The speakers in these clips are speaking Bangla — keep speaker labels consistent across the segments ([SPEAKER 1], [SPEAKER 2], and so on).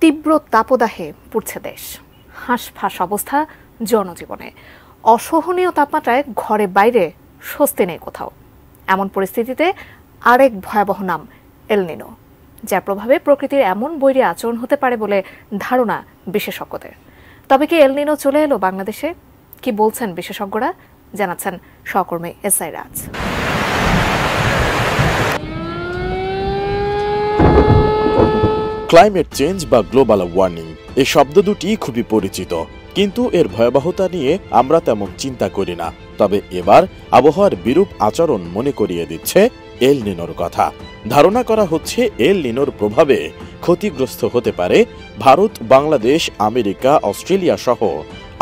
[SPEAKER 1] তীব্র তাপদাহে পুড়ছে দেশ, হাঁসফাঁস অবস্থা জনজীবনে, অসহনীয় তাপমাত্রায় ঘরে বাইরে স্বস্তি নেই কোথাও। এমন পরিস্থিতিতে আরেক ভয়াবহ নাম এল নিনো, যার প্রভাবে প্রকৃতির এমন বৈরী আচরণ হতে পারে বলে ধারণা বিশেষজ্ঞদের। তবে কি এল নিনো চলে এলো বাংলাদেশে? কি বলছেন বিশেষজ্ঞরা, জানাচ্ছেন সহকর্মী এসআই রাজ।
[SPEAKER 2] ক্লাইমেট চেঞ্জ বা গ্লোবাল ওয়ার্মিং এই শব্দ দুটি খুবই পরিচিত, কিন্তু এর ভয়াবহতা নিয়ে আমরা তেমন চিন্তা করি না। তবে এবার আবহাওয়ার বিরূপ আচরণ মনে করিয়ে দিচ্ছে এল নিনোর কথা। ধারণা করা হচ্ছে এল নিনোর প্রভাবে ক্ষতিগ্রস্ত হতে পারে ভারত, বাংলাদেশ, আমেরিকা, অস্ট্রেলিয়া সহ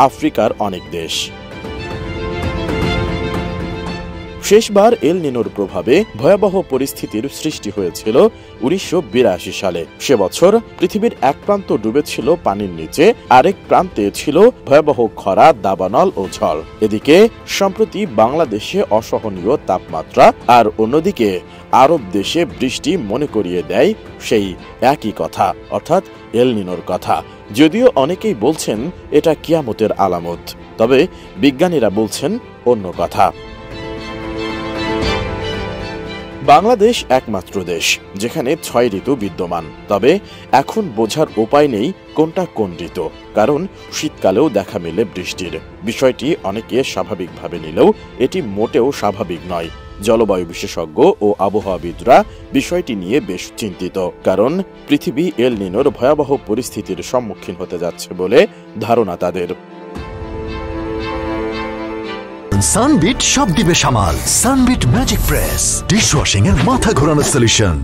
[SPEAKER 2] আফ্রিকার অনেক দেশ। শেষবার এল নিনোর প্রভাবে ভয়াবহ পরিস্থিতির সৃষ্টি হয়েছিল 1982 সালে। সে বছর পৃথিবীর এক প্রান্ত ডুবেছিল পানির নিচে, আরেক প্রান্তে ছিল ভয়াবহ খরা, দাবানল ও ঝড়। এদিকে সম্প্রতি বাংলাদেশে অসহনীয় তাপমাত্রা, আর অন্যদিকে আরব দেশে বৃষ্টি মনে করিয়ে দেয় সেই একই কথা, অর্থাৎ এল নিনোর কথা। যদিও অনেকেই বলছেন এটা কিয়ামতের আলামত, তবে বিজ্ঞানীরা বলছেন অন্য কথা। বাংলাদেশ একমাত্র দেশ যেখানে 6 ঋতু বিদ্যমান, তবে এখন বোঝার উপায় নেই কোনটা কোন ঋতু, কারণ শীতকালেও দেখা মেলে বৃষ্টির। বিষয়টি অনেকে স্বাভাবিকভাবে নিলেও এটি মোটেও স্বাভাবিক নয়। জলবায়ু বিশেষজ্ঞ ও আবহাওয়াবিদরা বিষয়টি নিয়ে বেশ চিন্তিত, কারণ পৃথিবী এল নিনোর ভয়াবহ পরিস্থিতির সম্মুখীন হতে যাচ্ছে বলে ধারণা তাদের।
[SPEAKER 3] সানবিট সব দিবে সামাল। সানবিট ম্যাজিক প্রেস ডিশওয়াশিং এর মাথা ঘোরানো সলিউশন।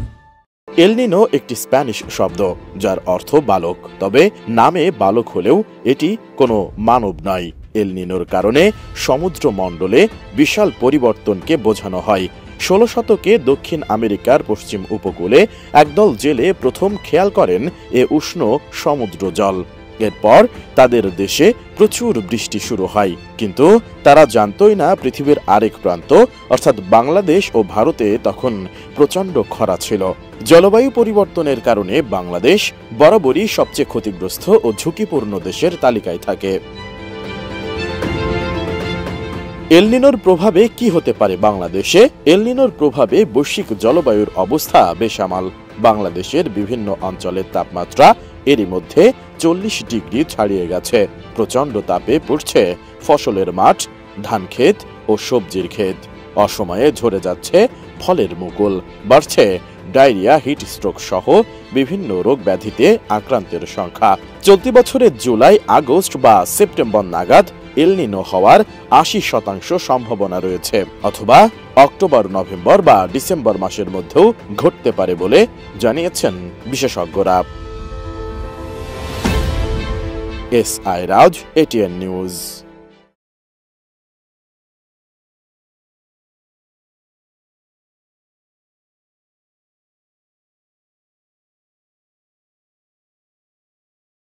[SPEAKER 2] এল নিনো একটি স্প্যানিশ শব্দ যার অর্থ বালক, তবে নামে বালক হলেও এটি কোনো মানব নয়। এল নিনোর কারণে সমুদ্র মণ্ডলে বিশাল পরিবর্তনকে বোঝানো হয়। 16 শতকে দক্ষিণ আমেরিকার পশ্চিম উপকূলে একদল জেলে প্রথম খেয়াল করেন এ উষ্ণ সমুদ্র জল। এরপর তাদের দেশে প্রচুর বৃষ্টি শুরু হয়, কিন্তু তারা জানতই না পৃথিবীর আরেক প্রান্ত অর্থাৎ বাংলাদেশ ও ভারতে তখন প্রচণ্ড খরা ছিল। জলবায়ু পরিবর্তনের কারণে বাংলাদেশ বরাবরই সবচেয়ে ক্ষতিগ্রস্ত ও ঝুঁকিপূর্ণ দেশের তালিকায় থাকে। এল নিনোর প্রভাবে কি হতে পারে বাংলাদেশে? এল নিনোর প্রভাবে বৈশ্বিক জলবায়ুর অবস্থা বেসামাল। বাংলাদেশের বিভিন্ন অঞ্চলের তাপমাত্রা এরই মধ্যে 40 ডিগ্রি ছাড়িয়ে গেছে। প্রচণ্ড তাপে পুড়ছে ফসলের মাঠ, ধান ক্ষেত ও সবজির ক্ষেত। অসময়ে ঝরে যাচ্ছে ফলের মুকুল, বাড়ছে ডায়রিয়া, হিট স্ট্রোক সহ বিভিন্ন রোগ ব্যাধিতে আক্রান্তের সংখ্যা। চলতি বছরের জুলাই, আগস্ট বা সেপ্টেম্বর নাগাদ এল নিনো হওয়ার 80% সম্ভাবনা রয়েছে, অথবা অক্টোবর, নভেম্বর বা ডিসেম্বর মাসের মধ্যেও ঘটতে পারে বলে জানিয়েছেন বিশেষজ্ঞরা। এসআই রাজ, এটিএন নিউজ।